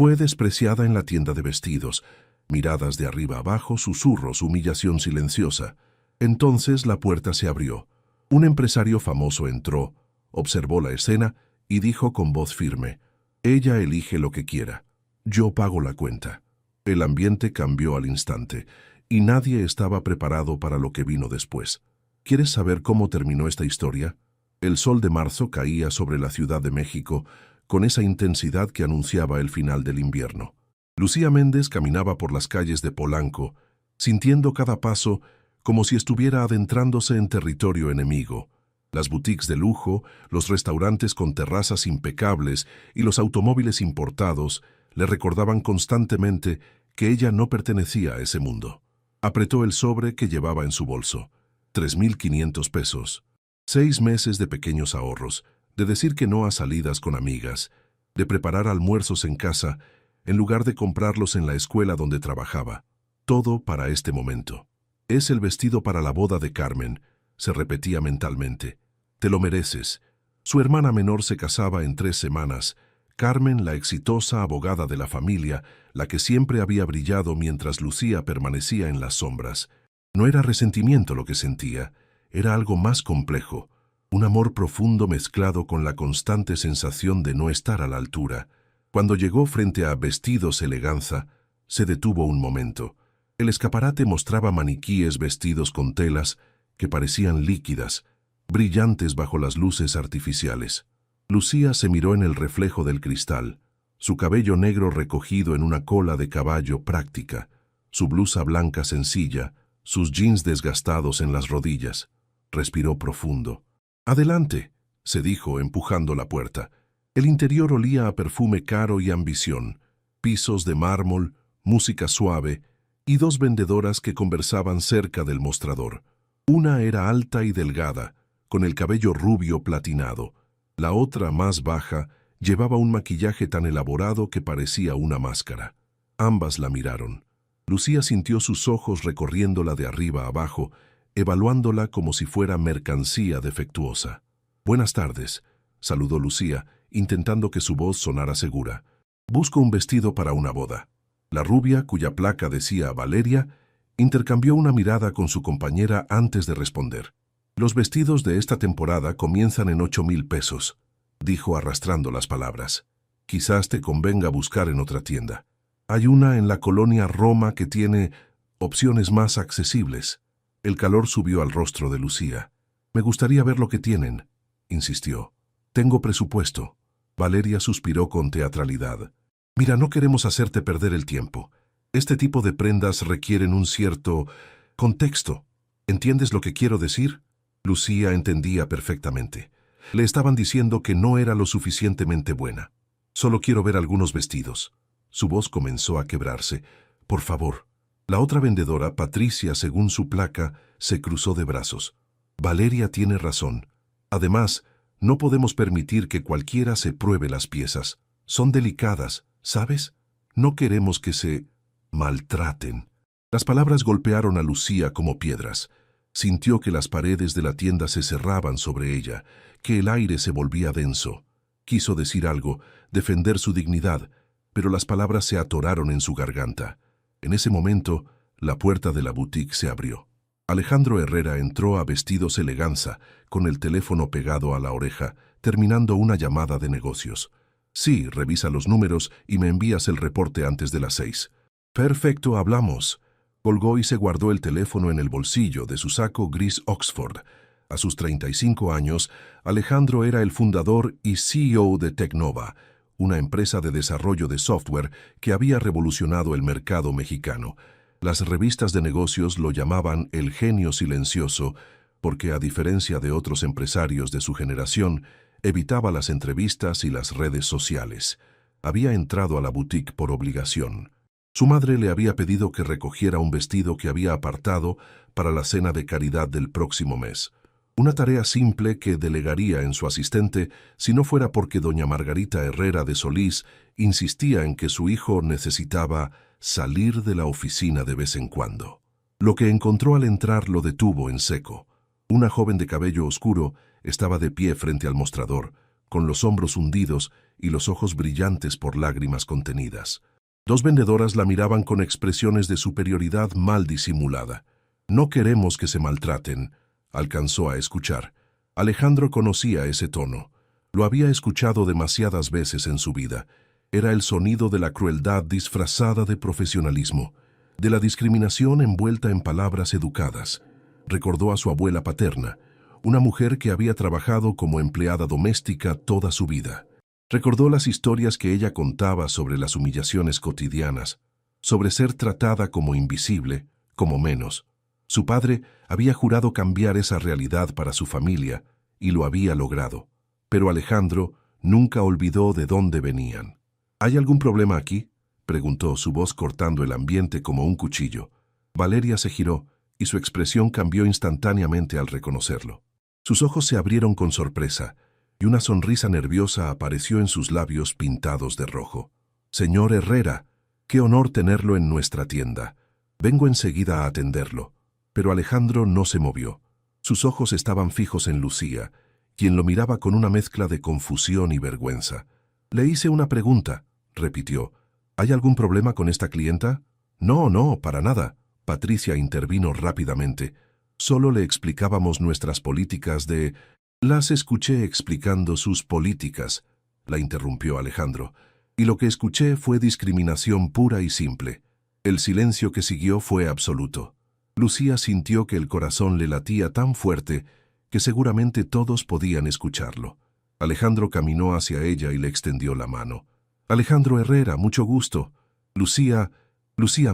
Fue despreciada en la tienda de vestidos. Miradas de arriba abajo, susurros, humillación silenciosa. Entonces la puerta se abrió. Un empresario famoso entró, observó la escena y dijo con voz firme: «Ella elige lo que quiera. Yo pago la cuenta». El ambiente cambió al instante, y nadie estaba preparado para lo que vino después. ¿Quieres saber cómo terminó esta historia? El sol de marzo caía sobre la Ciudad de México con esa intensidad que anunciaba el final del invierno. Lucía Méndez caminaba por las calles de Polanco, sintiendo cada paso como si estuviera adentrándose en territorio enemigo. Las boutiques de lujo, los restaurantes con terrazas impecables y los automóviles importados le recordaban constantemente que ella no pertenecía a ese mundo. Apretó el sobre que llevaba en su bolso. 3,500 pesos. 6 meses de pequeños ahorros, de decir que no a salidas con amigas, de preparar almuerzos en casa en lugar de comprarlos en la escuela donde trabajaba. Todo para este momento. «Es el vestido para la boda de Carmen», se repetía mentalmente. «Te lo mereces». Su hermana menor se casaba en 3 semanas. Carmen, la exitosa abogada de la familia, la que siempre había brillado mientras Lucía permanecía en las sombras. No era resentimiento lo que sentía, era algo más complejo, un amor profundo mezclado con la constante sensación de no estar a la altura. Cuando llegó frente a Vestidos Eleganza, se detuvo un momento. El escaparate mostraba maniquíes vestidos con telas que parecían líquidas, brillantes bajo las luces artificiales. Lucía se miró en el reflejo del cristal, su cabello negro recogido en una cola de caballo práctica, su blusa blanca sencilla, sus jeans desgastados en las rodillas. Respiró profundo. «Adelante», se dijo empujando la puerta. El interior olía a perfume caro y ambición, pisos de mármol, música suave y 2 vendedoras que conversaban cerca del mostrador. Una era alta y delgada, con el cabello rubio platinado. La otra, más baja, llevaba un maquillaje tan elaborado que parecía una máscara. Ambas la miraron. Lucía sintió sus ojos recorriéndola de arriba a abajo, evaluándola como si fuera mercancía defectuosa. «Buenas tardes», saludó Lucía, intentando que su voz sonara segura. «Busco un vestido para una boda». La rubia, cuya placa decía Valeria, intercambió una mirada con su compañera antes de responder. «Los vestidos de esta temporada comienzan en 8,000 pesos», dijo arrastrando las palabras. «Quizás te convenga buscar en otra tienda. Hay una en la colonia Roma que tiene opciones más accesibles». El calor subió al rostro de Lucía. «Me gustaría ver lo que tienen», insistió. «Tengo presupuesto». Valeria suspiró con teatralidad. «Mira, no queremos hacerte perder el tiempo. Este tipo de prendas requieren un cierto contexto. ¿Entiendes lo que quiero decir?» Lucía entendía perfectamente. Le estaban diciendo que no era lo suficientemente buena. «Solo quiero ver algunos vestidos». Su voz comenzó a quebrarse. «Por favor». La otra vendedora, Patricia, según su placa, se cruzó de brazos. «Valeria tiene razón. Además, no podemos permitir que cualquiera se pruebe las piezas. Son delicadas, ¿sabes? No queremos que se maltraten». Las palabras golpearon a Lucía como piedras. Sintió que las paredes de la tienda se cerraban sobre ella, que el aire se volvía denso. Quiso decir algo, defender su dignidad, pero las palabras se atoraron en su garganta. En ese momento, la puerta de la boutique se abrió. Alejandro Herrera entró a Vestidos Eleganza, con el teléfono pegado a la oreja, terminando una llamada de negocios. «Sí, revisa los números y me envías el reporte antes de las 6. «Perfecto, hablamos». Colgó y se guardó el teléfono en el bolsillo de su saco gris Oxford. A sus 35 años, Alejandro era el fundador y CEO de Tecnova, una empresa de desarrollo de software que había revolucionado el mercado mexicano. Las revistas de negocios lo llamaban el genio silencioso porque, a diferencia de otros empresarios de su generación, evitaba las entrevistas y las redes sociales. Había entrado a la boutique por obligación. Su madre le había pedido que recogiera un vestido que había apartado para la cena de caridad del próximo mes. Una tarea simple que delegaría en su asistente si no fuera porque doña Margarita Herrera de Solís insistía en que su hijo necesitaba salir de la oficina de vez en cuando. Lo que encontró al entrar lo detuvo en seco. Una joven de cabello oscuro estaba de pie frente al mostrador, con los hombros hundidos y los ojos brillantes por lágrimas contenidas. Dos vendedoras la miraban con expresiones de superioridad mal disimulada. «No queremos que se maltraten», alcanzó a escuchar. Alejandro conocía ese tono. Lo había escuchado demasiadas veces en su vida. Era el sonido de la crueldad disfrazada de profesionalismo, de la discriminación envuelta en palabras educadas. Recordó a su abuela paterna, una mujer que había trabajado como empleada doméstica toda su vida. Recordó las historias que ella contaba sobre las humillaciones cotidianas, sobre ser tratada como invisible, como menos. Su padre había jurado cambiar esa realidad para su familia, y lo había logrado. Pero Alejandro nunca olvidó de dónde venían. «¿Hay algún problema aquí?», preguntó, su voz cortando el ambiente como un cuchillo. Valeria se giró, y su expresión cambió instantáneamente al reconocerlo. Sus ojos se abrieron con sorpresa, y una sonrisa nerviosa apareció en sus labios pintados de rojo. «Señor Herrera, qué honor tenerlo en nuestra tienda. Vengo enseguida a atenderlo». Pero Alejandro no se movió. Sus ojos estaban fijos en Lucía, quien lo miraba con una mezcla de confusión y vergüenza. «Le hice una pregunta», repitió. «¿Hay algún problema con esta clienta?» No, para nada», Patricia intervino rápidamente. «Solo le explicábamos nuestras políticas de...» «Las escuché explicando sus políticas», la interrumpió Alejandro. «Y lo que escuché fue discriminación pura y simple». El silencio que siguió fue absoluto. Lucía sintió que el corazón le latía tan fuerte que seguramente todos podían escucharlo. Alejandro caminó hacia ella y le extendió la mano. «Alejandro Herrera, mucho gusto». «Lucía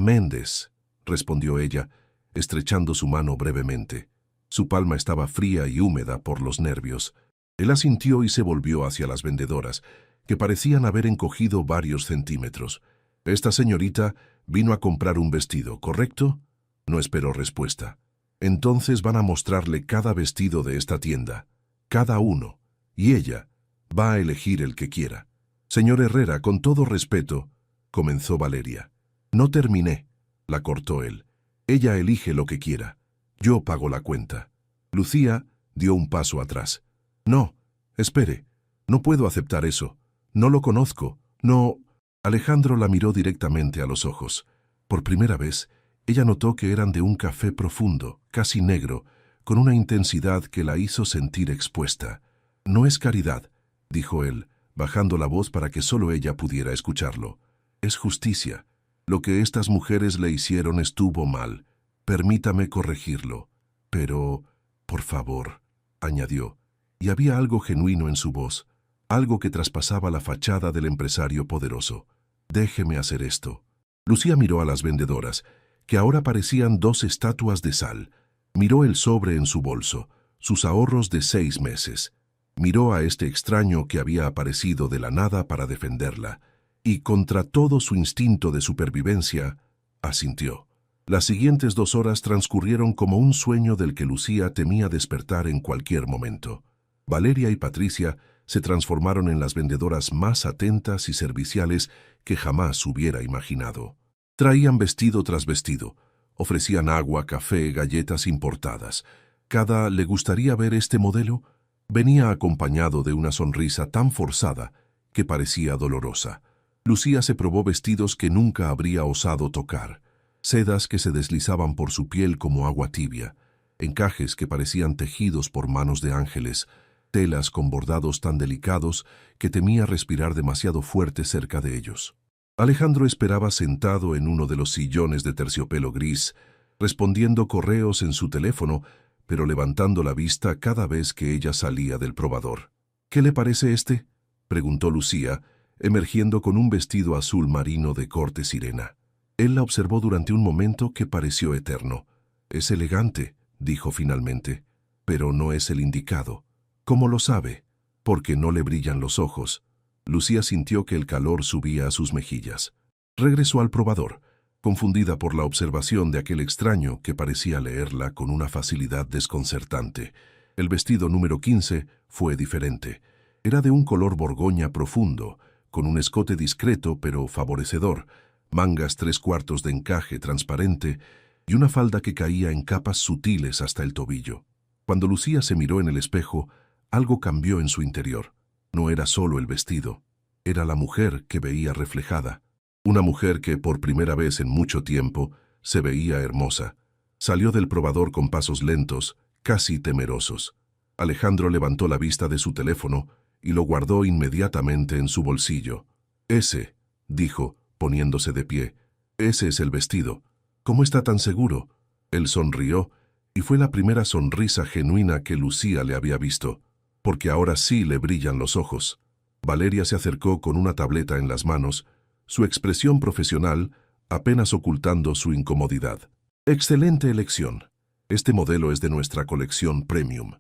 Méndez», respondió ella, estrechando su mano brevemente. Su palma estaba fría y húmeda por los nervios. Él asintió y se volvió hacia las vendedoras, que parecían haber encogido varios centímetros. «Esta señorita vino a comprar un vestido, ¿correcto?». No esperó respuesta. «Entonces van a mostrarle cada vestido de esta tienda, cada uno, y ella va a elegir el que quiera». «Señor Herrera, con todo respeto», comenzó Valeria. «No terminé», la cortó él. «Ella elige lo que quiera. Yo pago la cuenta». Lucía dio un paso atrás. «No, espere, no puedo aceptar eso. No lo conozco, no...» Alejandro la miró directamente a los ojos. Por primera vez, ella notó que eran de un café profundo, casi negro, con una intensidad que la hizo sentir expuesta. «No es caridad», dijo él, bajando la voz para que solo ella pudiera escucharlo. «Es justicia. Lo que estas mujeres le hicieron estuvo mal. Permítame corregirlo. Pero, por favor», añadió, y había algo genuino en su voz, algo que traspasaba la fachada del empresario poderoso. «Déjeme hacer esto». Lucía miró a las vendedoras, que ahora parecían dos estatuas de sal. Miró el sobre en su bolso, sus ahorros de 6 meses. Miró a este extraño que había aparecido de la nada para defenderla, y contra todo su instinto de supervivencia, asintió. Las siguientes 2 horas transcurrieron como un sueño del que Lucía temía despertar en cualquier momento. Valeria y Patricia se transformaron en las vendedoras más atentas y serviciales que jamás hubiera imaginado. Traían vestido tras vestido, ofrecían agua, café, galletas importadas. Cada «¿le gustaría ver este modelo?» venía acompañado de una sonrisa tan forzada que parecía dolorosa. Lucía se probó vestidos que nunca habría osado tocar, sedas que se deslizaban por su piel como agua tibia, encajes que parecían tejidos por manos de ángeles, telas con bordados tan delicados que temía respirar demasiado fuerte cerca de ellos. Alejandro esperaba sentado en uno de los sillones de terciopelo gris, respondiendo correos en su teléfono, pero levantando la vista cada vez que ella salía del probador. «¿Qué le parece este?», preguntó Lucía, emergiendo con un vestido azul marino de corte sirena. Él la observó durante un momento que pareció eterno. «Es elegante», dijo finalmente, «pero no es el indicado». «¿Cómo lo sabe?». «Porque no le brillan los ojos». Lucía sintió que el calor subía a sus mejillas. Regresó al probador, confundida por la observación de aquel extraño que parecía leerla con una facilidad desconcertante. El vestido número 15 fue diferente. Era de un color borgoña profundo, con un escote discreto pero favorecedor, mangas 3/4 de encaje transparente y una falda que caía en capas sutiles hasta el tobillo. Cuando Lucía se miró en el espejo, algo cambió en su interior. No era solo el vestido, Era la mujer que veía reflejada. Una mujer que, por primera vez en mucho tiempo, se veía hermosa. Salió del probador con pasos lentos, casi temerosos. Alejandro levantó la vista de su teléfono y lo guardó inmediatamente en su bolsillo. «Ese», dijo, poniéndose de pie, «ese es el vestido. ¿Cómo está tan seguro?» Él sonrió, y fue la primera sonrisa genuina que Lucía le había visto, porque ahora sí le brillan los ojos. Valeria se acercó con una tableta en las manos, su expresión profesional apenas ocultando su incomodidad. «Excelente elección. Este modelo es de nuestra colección Premium.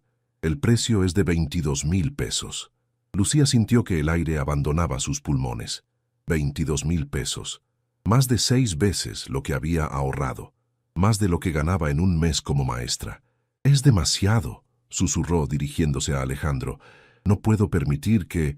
El precio es de 22,000 pesos». Lucía sintió que el aire abandonaba sus pulmones. 22,000 pesos. Más de 6 veces lo que había ahorrado. Más de lo que ganaba en un mes como maestra. «Es demasiado», susurró dirigiéndose a Alejandro. «No puedo permitir que...»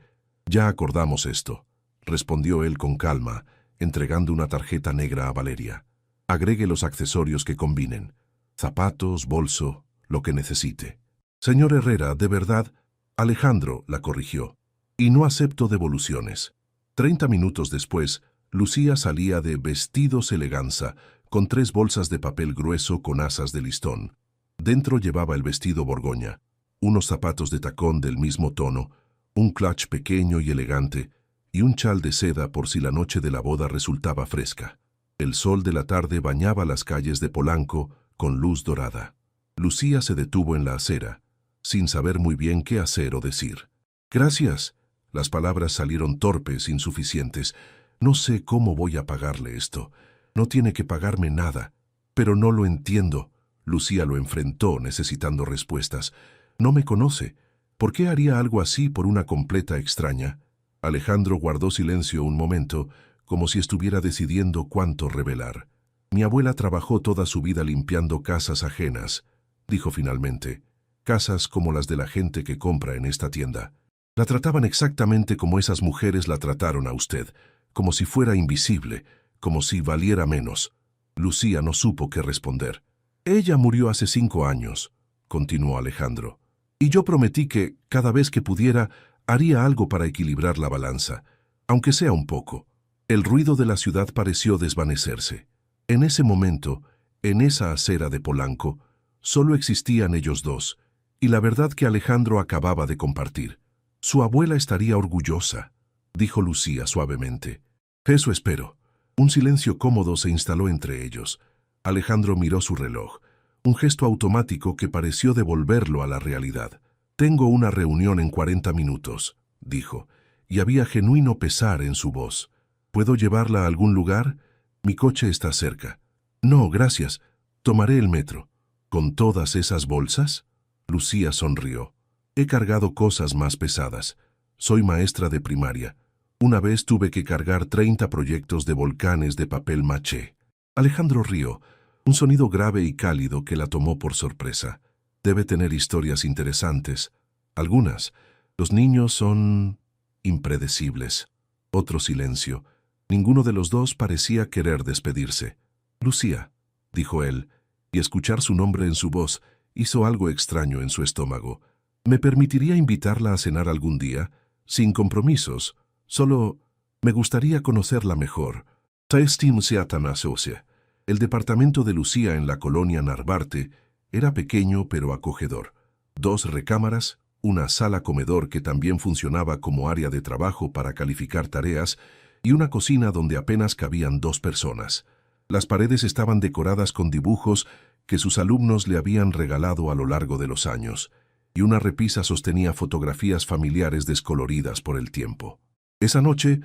«Ya acordamos esto», respondió él con calma, entregando una tarjeta negra a Valeria. «Agregue los accesorios que combinen. Zapatos, bolso, lo que necesite». «Señor Herrera, de verdad...» Alejandro la corrigió. «Y no acepto devoluciones». 30 minutos después, Lucía salía de Vestidos Eleganza, con 3 bolsas de papel grueso con asas de listón. Dentro llevaba el vestido Borgoña, unos zapatos de tacón del mismo tono, un clutch pequeño y elegante, y un chal de seda por si la noche de la boda resultaba fresca. El sol de la tarde bañaba las calles de Polanco con luz dorada. Lucía se detuvo en la acera, sin saber muy bien qué hacer o decir. «Gracias». Las palabras salieron torpes, insuficientes. «No sé cómo voy a pagarle esto. No tiene que pagarme nada. Pero no lo entiendo». Lucía lo enfrentó, necesitando respuestas. «No me conoce. ¿Por qué haría algo así por una completa extraña?» Alejandro guardó silencio un momento, como si estuviera decidiendo cuánto revelar. «Mi abuela trabajó toda su vida limpiando casas ajenas», dijo finalmente. «Casas como las de la gente que compra en esta tienda. La trataban exactamente como esas mujeres la trataron a usted, como si fuera invisible, como si valiera menos». Lucía no supo qué responder. «Ella murió hace 5 años», continuó Alejandro. «Y yo prometí que, cada vez que pudiera, haría algo para equilibrar la balanza, aunque sea un poco». El ruido de la ciudad pareció desvanecerse. En ese momento, en esa acera de Polanco, solo existían ellos dos, y la verdad que Alejandro acababa de compartir. «Su abuela estaría orgullosa», dijo Lucía suavemente. «Eso espero». Un silencio cómodo se instaló entre ellos. Alejandro miró su reloj, un gesto automático que pareció devolverlo a la realidad. «Tengo una reunión en 40 minutos», dijo, y había genuino pesar en su voz. «¿Puedo llevarla a algún lugar? Mi coche está cerca». «No, gracias. Tomaré el metro». «¿Con todas esas bolsas?» Lucía sonrió. «He cargado cosas más pesadas. Soy maestra de primaria. Una vez tuve que cargar 30 proyectos de volcanes de papel maché». Alejandro rió, un sonido grave y cálido que la tomó por sorpresa. «Debe tener historias interesantes. Algunas. Los niños son impredecibles». Otro silencio. Ninguno de los dos parecía querer despedirse. «Lucía», dijo él, y escuchar su nombre en su voz hizo algo extraño en su estómago. «¿Me permitiría invitarla a cenar algún día? Sin compromisos. Solo me gustaría conocerla mejor». El departamento de Lucía en la colonia Narvarte era pequeño pero acogedor. 2 recámaras, una sala comedor que también funcionaba como área de trabajo para calificar tareas y una cocina donde apenas cabían 2 personas. Las paredes estaban decoradas con dibujos que sus alumnos le habían regalado a lo largo de los años, y una repisa sostenía fotografías familiares descoloridas por el tiempo. Esa noche,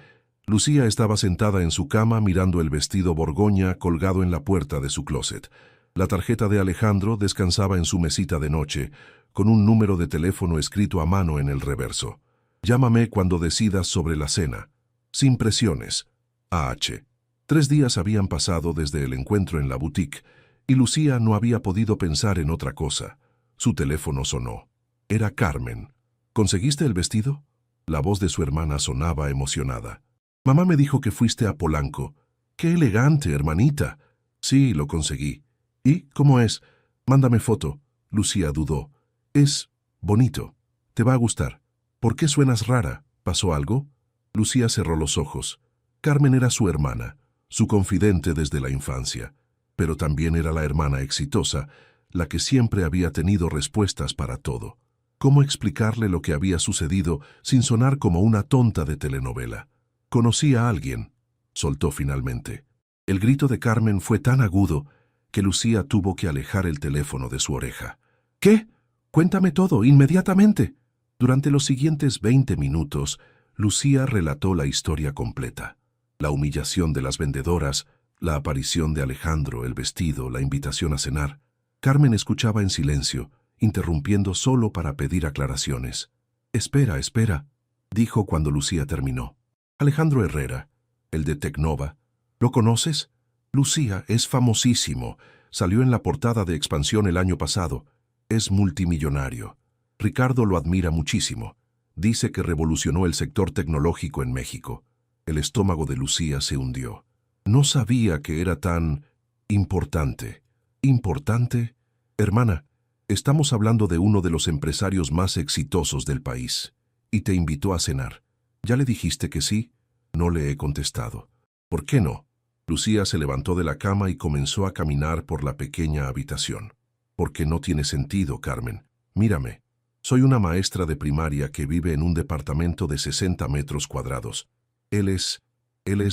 Lucía estaba sentada en su cama mirando el vestido Borgoña colgado en la puerta de su closet. La tarjeta de Alejandro descansaba en su mesita de noche, con un número de teléfono escrito a mano en el reverso. «Llámame cuando decidas sobre la cena. Sin presiones. A.H.». 3 días habían pasado desde el encuentro en la boutique, y Lucía no había podido pensar en otra cosa. Su teléfono sonó. Era Carmen. «¿Conseguiste el vestido?» La voz de su hermana sonaba emocionada. «Mamá me dijo que fuiste a Polanco». «¡Qué elegante, hermanita!». «Sí, lo conseguí». «¿Y cómo es?» «Mándame foto». Lucía dudó. «Es bonito. Te va a gustar». «¿Por qué suenas rara? ¿Pasó algo?» Lucía cerró los ojos. Carmen era su hermana, su confidente desde la infancia, pero también era la hermana exitosa, la que siempre había tenido respuestas para todo. ¿Cómo explicarle lo que había sucedido sin sonar como una tonta de telenovela? «Conocí a alguien», soltó finalmente. El grito de Carmen fue tan agudo que Lucía tuvo que alejar el teléfono de su oreja. «¿Qué? Cuéntame todo, inmediatamente». Durante los siguientes 20 minutos, Lucía relató la historia completa. La humillación de las vendedoras, la aparición de Alejandro, el vestido, la invitación a cenar. Carmen escuchaba en silencio, interrumpiendo solo para pedir aclaraciones. «Espera, espera», dijo cuando Lucía terminó. «Alejandro Herrera, el de Tecnova. ¿Lo conoces? Lucía es famosísimo. Salió en la portada de Expansión el año pasado. Es multimillonario. Ricardo lo admira muchísimo. Dice que revolucionó el sector tecnológico en México». El estómago de Lucía se hundió. No sabía que era tan importante. ¿Importante? Hermana, estamos hablando de uno de los empresarios más exitosos del país. Y te invitó a cenar. ¿Ya le dijiste que sí? No le he contestado. ¿Por qué no? Lucía se levantó de la cama y comenzó a caminar por la pequeña habitación. Porque no tiene sentido, Carmen. Mírame. Soy una maestra de primaria que vive en un departamento de 60 metros cuadrados. Él es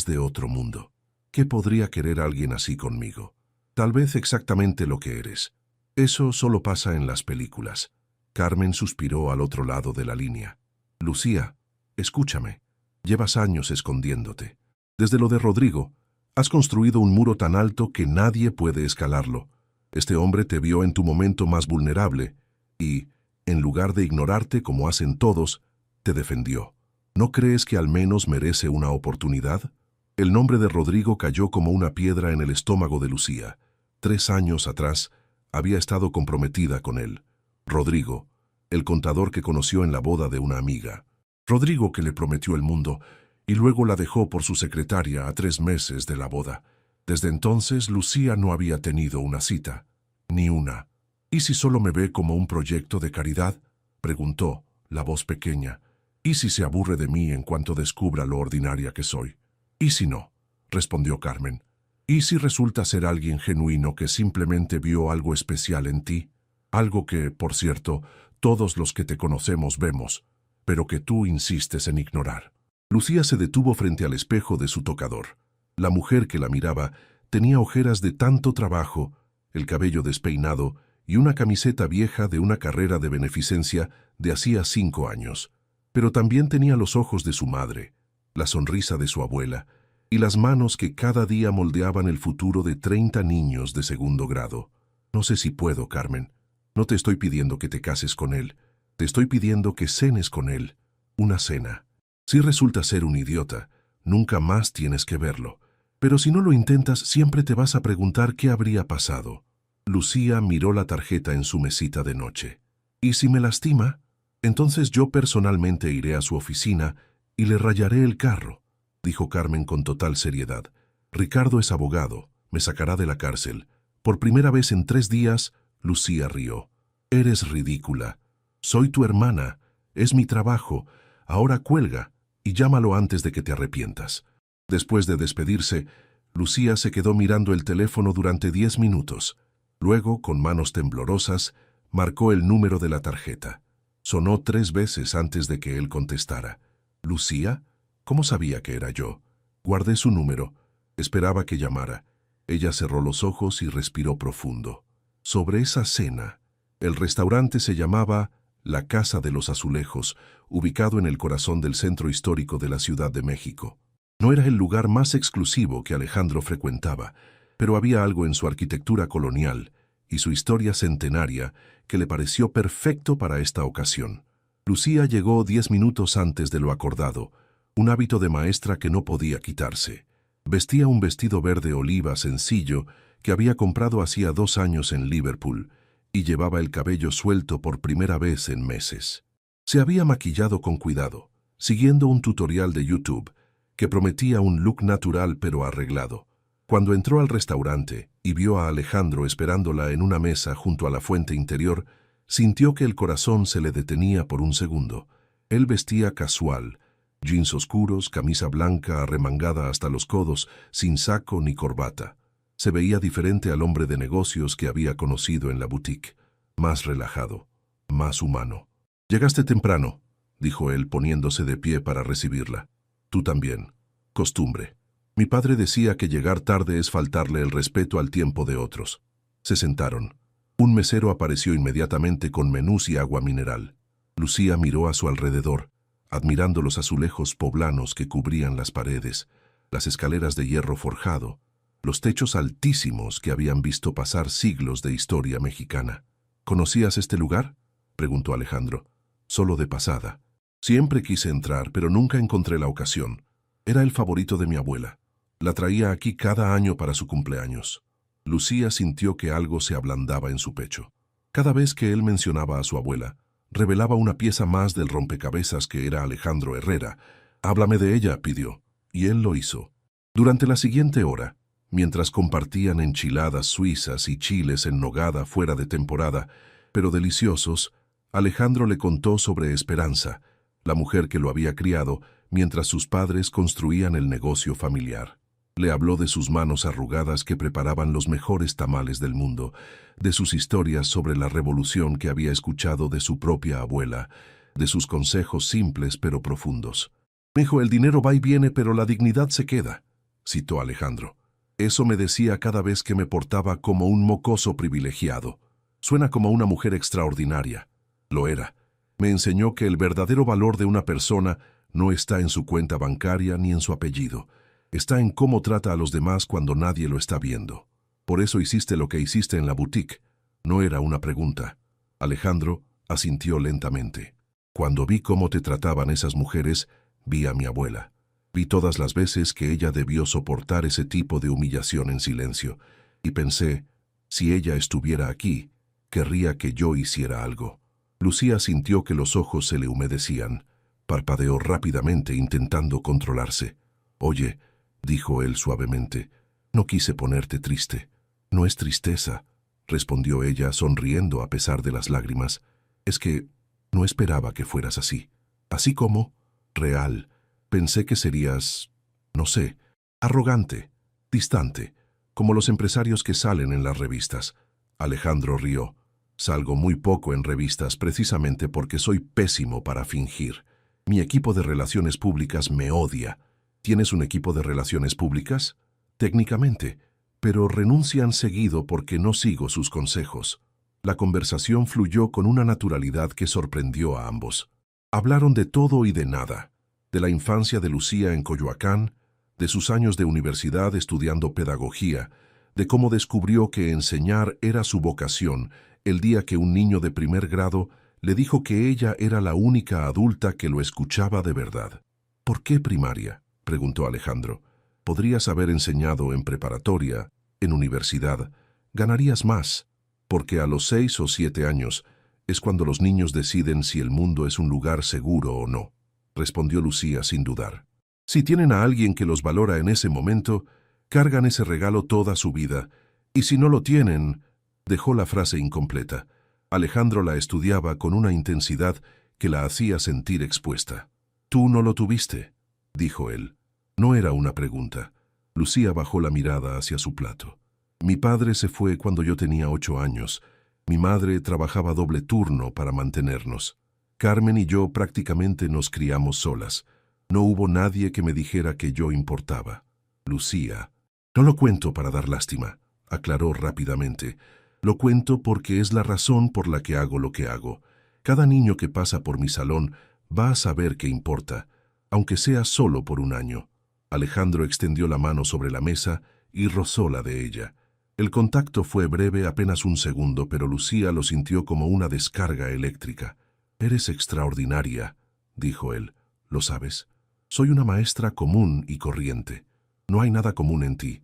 de otro mundo. ¿Qué podría querer alguien así conmigo? Tal vez exactamente lo que eres. Eso solo pasa en las películas. Carmen suspiró al otro lado de la línea. Lucía, escúchame. Llevas años escondiéndote. Desde lo de Rodrigo, has construido un muro tan alto que nadie puede escalarlo. Este hombre te vio en tu momento más vulnerable y, en lugar de ignorarte como hacen todos, te defendió. ¿No crees que al menos merece una oportunidad? El nombre de Rodrigo cayó como una piedra en el estómago de Lucía. 3 años atrás, había estado comprometida con él. Rodrigo, el contador que conoció en la boda de una amiga. Rodrigo que le prometió el mundo y luego la dejó por su secretaria a 3 meses de la boda. Desde entonces, Lucía no había tenido una cita. Ni una. ¿Y si solo me ve como un proyecto de caridad?, preguntó, la voz pequeña. ¿Y si se aburre de mí en cuanto descubra lo ordinaria que soy? ¿Y si no?, respondió Carmen. ¿Y si resulta ser alguien genuino que simplemente vio algo especial en ti? Algo que, por cierto, todos los que te conocemos vemos, pero que tú insistes en ignorar. Lucía se detuvo frente al espejo de su tocador. La mujer que la miraba tenía ojeras de tanto trabajo, el cabello despeinado y una camiseta vieja de una carrera de beneficencia de hacía 5 años. Pero también tenía los ojos de su madre, la sonrisa de su abuela y las manos que cada día moldeaban el futuro de 30 niños de segundo grado. No sé si puedo, Carmen. No te estoy pidiendo que te cases con él. Te estoy pidiendo que cenes con él. Una cena. Si resulta ser un idiota, nunca más tienes que verlo. Pero si no lo intentas, siempre te vas a preguntar qué habría pasado. Lucía miró la tarjeta en su mesita de noche. ¿Y si me lastima? Entonces yo personalmente iré a su oficina y le rayaré el carro, dijo Carmen con total seriedad. Ricardo es abogado, me sacará de la cárcel. Por primera vez en 3 días, Lucía rió. Eres ridícula. Soy tu hermana, es mi trabajo. Ahora cuelga y llámalo antes de que te arrepientas. Después de despedirse, Lucía se quedó mirando el teléfono durante 10 minutos. Luego, con manos temblorosas, marcó el número de la tarjeta. Sonó 3 veces antes de que él contestara. ¿Lucía? ¿Cómo sabía que era yo? Guardé su número. Esperaba que llamara. Ella cerró los ojos y respiró profundo. Sobre esa cena, el restaurante se llamaba La Casa de los Azulejos, ubicado en el corazón del centro histórico de la Ciudad de México. No era el lugar más exclusivo que Alejandro frecuentaba, pero había algo en su arquitectura colonial y su historia centenaria que le pareció perfecto para esta ocasión. Lucía llegó 10 minutos antes de lo acordado, un hábito de maestra que no podía quitarse. Vestía un vestido verde oliva sencillo que había comprado hacía 2 años en Liverpool y llevaba el cabello suelto por primera vez en meses. Se había maquillado con cuidado, siguiendo un tutorial de YouTube que prometía un look natural pero arreglado. Cuando entró al restaurante y vio a Alejandro esperándola en una mesa junto a la fuente interior, sintió que el corazón se le detenía por un segundo. Él vestía casual, Jeans oscuros, camisa blanca arremangada hasta los codos, sin saco ni corbata. Se veía diferente al hombre de negocios que había conocido en la boutique. Más relajado, más humano. «Llegaste temprano», dijo él poniéndose de pie para recibirla. «Tú también. Costumbre. Mi padre decía que llegar tarde es faltarle el respeto al tiempo de otros». Se sentaron. Un mesero apareció inmediatamente con menús y agua mineral. Lucía miró a su alrededor, admirando los azulejos poblanos que cubrían las paredes, las escaleras de hierro forjado, los techos altísimos que habían visto pasar siglos de historia mexicana. «¿Conocías este lugar?», preguntó Alejandro. «Solo de pasada. Siempre quise entrar, pero nunca encontré la ocasión. Era el favorito de mi abuela. La traía aquí cada año para su cumpleaños». Lucía sintió que algo se ablandaba en su pecho. Cada vez que él mencionaba a su abuela, revelaba una pieza más del rompecabezas que era Alejandro Herrera. «Háblame de ella», pidió, y él lo hizo. Durante la siguiente hora, mientras compartían enchiladas suizas y chiles en nogada fuera de temporada, pero deliciosos, Alejandro le contó sobre Esperanza, la mujer que lo había criado mientras sus padres construían el negocio familiar. Le habló de sus manos arrugadas que preparaban los mejores tamales del mundo, de sus historias sobre la revolución que había escuchado de su propia abuela, de sus consejos simples pero profundos. «Mijo, el dinero va y viene, pero la dignidad se queda», citó Alejandro. «Eso me decía cada vez que me portaba como un mocoso privilegiado. Suena como una mujer extraordinaria». Lo era. Me enseñó que el verdadero valor de una persona no está en su cuenta bancaria ni en su apellido. Está en cómo trata a los demás cuando nadie lo está viendo. Por eso hiciste lo que hiciste en la boutique. No era una pregunta. Alejandro asintió lentamente. Cuando vi cómo te trataban esas mujeres, vi a mi abuela. Vi todas las veces que ella debió soportar ese tipo de humillación en silencio. Y pensé, si ella estuviera aquí, querría que yo hiciera algo. Lucía sintió que los ojos se le humedecían. Parpadeó rápidamente intentando controlarse. «Oye», dijo él suavemente, «no quise ponerte triste». «No es tristeza», respondió ella sonriendo a pesar de las lágrimas. «Es que no esperaba que fueras así. Así como real. Pensé que serías, no sé, arrogante, distante, como los empresarios que salen en las revistas». Alejandro rió. «Salgo muy poco en revistas precisamente porque soy pésimo para fingir. Mi equipo de relaciones públicas me odia». «¿Tienes un equipo de relaciones públicas?» «Técnicamente, pero renuncian seguido porque no sigo sus consejos». La conversación fluyó con una naturalidad que sorprendió a ambos. Hablaron de todo y de nada, de la infancia de Lucía en Coyoacán, de sus años de universidad estudiando pedagogía, de cómo descubrió que enseñar era su vocación el día que un niño de primer grado le dijo que ella era la única adulta que lo escuchaba de verdad. «¿Por qué primaria?», preguntó Alejandro. «Podrías haber enseñado en preparatoria, en universidad. Ganarías más, porque a los 6 o 7 años es cuando los niños deciden si el mundo es un lugar seguro o no», respondió Lucía sin dudar. «Si tienen a alguien que los valora en ese momento, cargan ese regalo toda su vida, y si no lo tienen...» Dejó la frase incompleta. Alejandro la estudiaba con una intensidad que la hacía sentir expuesta. «¿Tú no lo tuviste?», dijo él. No era una pregunta. Lucía bajó la mirada hacia su plato. «Mi padre se fue cuando yo tenía 8 años. Mi madre trabajaba doble turno para mantenernos. Carmen y yo prácticamente nos criamos solas. No hubo nadie que me dijera que yo importaba». «Lucía». «No lo cuento para dar lástima», aclaró rápidamente. «Lo cuento porque es la razón por la que hago lo que hago. Cada niño que pasa por mi salón va a saber que importa, aunque sea solo por un año». Alejandro extendió la mano sobre la mesa y rozó la de ella. El contacto fue breve, apenas un segundo, pero Lucía lo sintió como una descarga eléctrica. «Eres extraordinaria», dijo él. «¿Lo sabes? Soy una maestra común y corriente. No hay nada común en ti».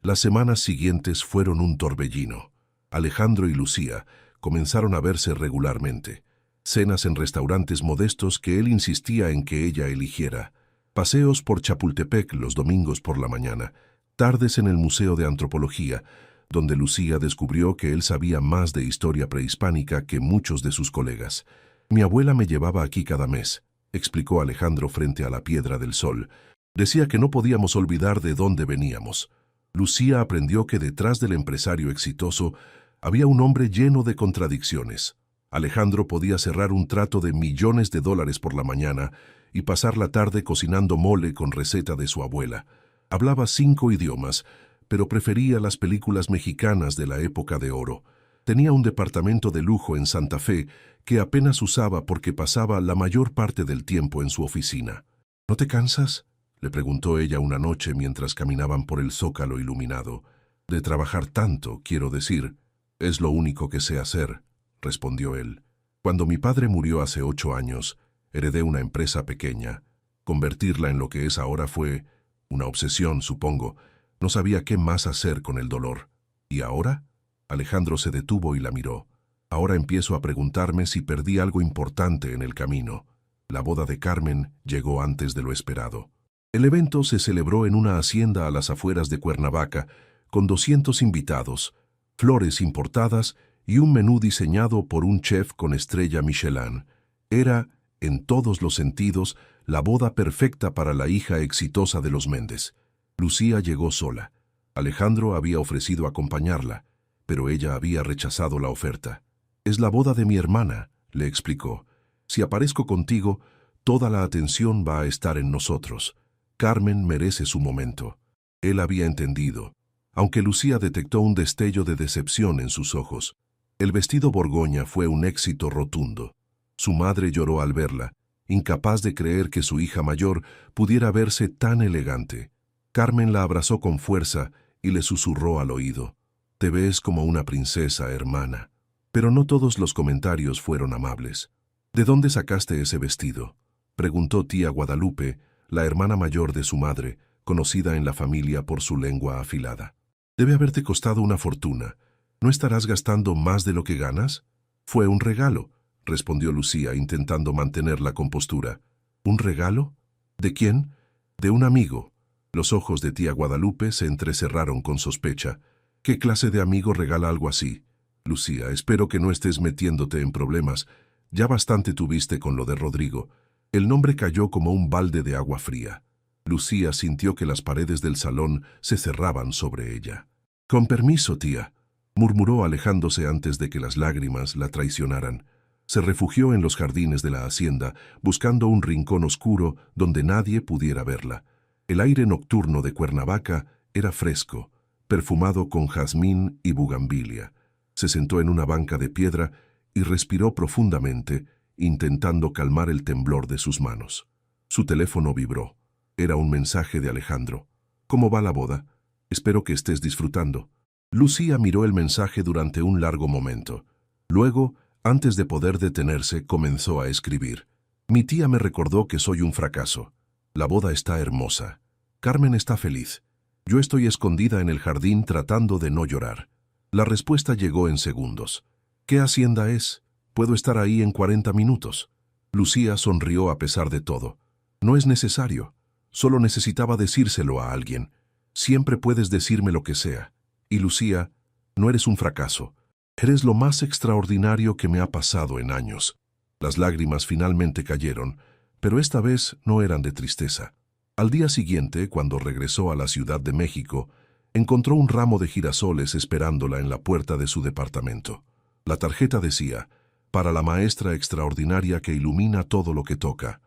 Las semanas siguientes fueron un torbellino. Alejandro y Lucía comenzaron a verse regularmente. Cenas en restaurantes modestos que él insistía en que ella eligiera. Paseos por Chapultepec los domingos por la mañana. Tardes en el Museo de Antropología, donde Lucía descubrió que él sabía más de historia prehispánica que muchos de sus colegas. «Mi abuela me llevaba aquí cada mes», explicó Alejandro frente a la Piedra del Sol. Decía que no podíamos olvidar de dónde veníamos. Lucía aprendió que detrás del empresario exitoso había un hombre lleno de contradicciones. Alejandro podía cerrar un trato de millones de dólares por la mañana y pasar la tarde cocinando mole con receta de su abuela. Hablaba 5 idiomas, pero prefería las películas mexicanas de la época de oro. Tenía un departamento de lujo en Santa Fe que apenas usaba porque pasaba la mayor parte del tiempo en su oficina. ¿No te cansas?, le preguntó ella una noche mientras caminaban por el zócalo iluminado. De trabajar tanto, quiero decir. Es lo único que sé hacer, respondió él. Cuando mi padre murió hace 8 años, heredé una empresa pequeña. Convertirla en lo que es ahora fue una obsesión, supongo. No sabía qué más hacer con el dolor. ¿Y ahora? Alejandro se detuvo y la miró. Ahora empiezo a preguntarme si perdí algo importante en el camino. La boda de Carmen llegó antes de lo esperado. El evento se celebró en una hacienda a las afueras de Cuernavaca, con 200 invitados, flores importadas y un menú diseñado por un chef con estrella Michelin. Era, en todos los sentidos, la boda perfecta para la hija exitosa de los Méndez. Lucía llegó sola. Alejandro había ofrecido acompañarla, pero ella había rechazado la oferta. «Es la boda de mi hermana», le explicó. «Si aparezco contigo, toda la atención va a estar en nosotros. Carmen merece su momento». Él había entendido, aunque Lucía detectó un destello de decepción en sus ojos. El vestido Borgoña fue un éxito rotundo. Su madre lloró al verla, incapaz de creer que su hija mayor pudiera verse tan elegante. Carmen la abrazó con fuerza y le susurró al oído: «Te ves como una princesa, hermana». Pero no todos los comentarios fueron amables. «¿De dónde sacaste ese vestido?», preguntó tía Guadalupe, la hermana mayor de su madre, conocida en la familia por su lengua afilada. «Debe haberte costado una fortuna. ¿No estarás gastando más de lo que ganas?». «Fue un regalo», respondió Lucía, intentando mantener la compostura. «¿Un regalo? ¿De quién?». «De un amigo». Los ojos de tía Guadalupe se entrecerraron con sospecha. «¿Qué clase de amigo regala algo así?». «Lucía, espero que no estés metiéndote en problemas. Ya bastante tuviste con lo de Rodrigo». El nombre cayó como un balde de agua fría. Lucía sintió que las paredes del salón se cerraban sobre ella. «Con permiso, tía», murmuró alejándose antes de que las lágrimas la traicionaran. Se refugió en los jardines de la hacienda, buscando un rincón oscuro donde nadie pudiera verla. El aire nocturno de Cuernavaca era fresco, perfumado con jazmín y bugambilia. Se sentó en una banca de piedra y respiró profundamente, intentando calmar el temblor de sus manos. Su teléfono vibró. Era un mensaje de Alejandro. «¿Cómo va la boda? Espero que estés disfrutando». Lucía miró el mensaje durante un largo momento. Luego, antes de poder detenerse, comenzó a escribir. «Mi tía me recordó que soy un fracaso. La boda está hermosa. Carmen está feliz. Yo estoy escondida en el jardín tratando de no llorar». La respuesta llegó en segundos. «¿Qué hacienda es? Puedo estar ahí en 40 minutos». Lucía sonrió a pesar de todo. «No es necesario. Solo necesitaba decírselo a alguien. Siempre puedes decirme lo que sea. Y Lucía, no eres un fracaso. Eres lo más extraordinario que me ha pasado en años». Las lágrimas finalmente cayeron, pero esta vez no eran de tristeza. Al día siguiente, cuando regresó a la Ciudad de México, encontró un ramo de girasoles esperándola en la puerta de su departamento. La tarjeta decía: «Para la maestra extraordinaria que ilumina todo lo que toca».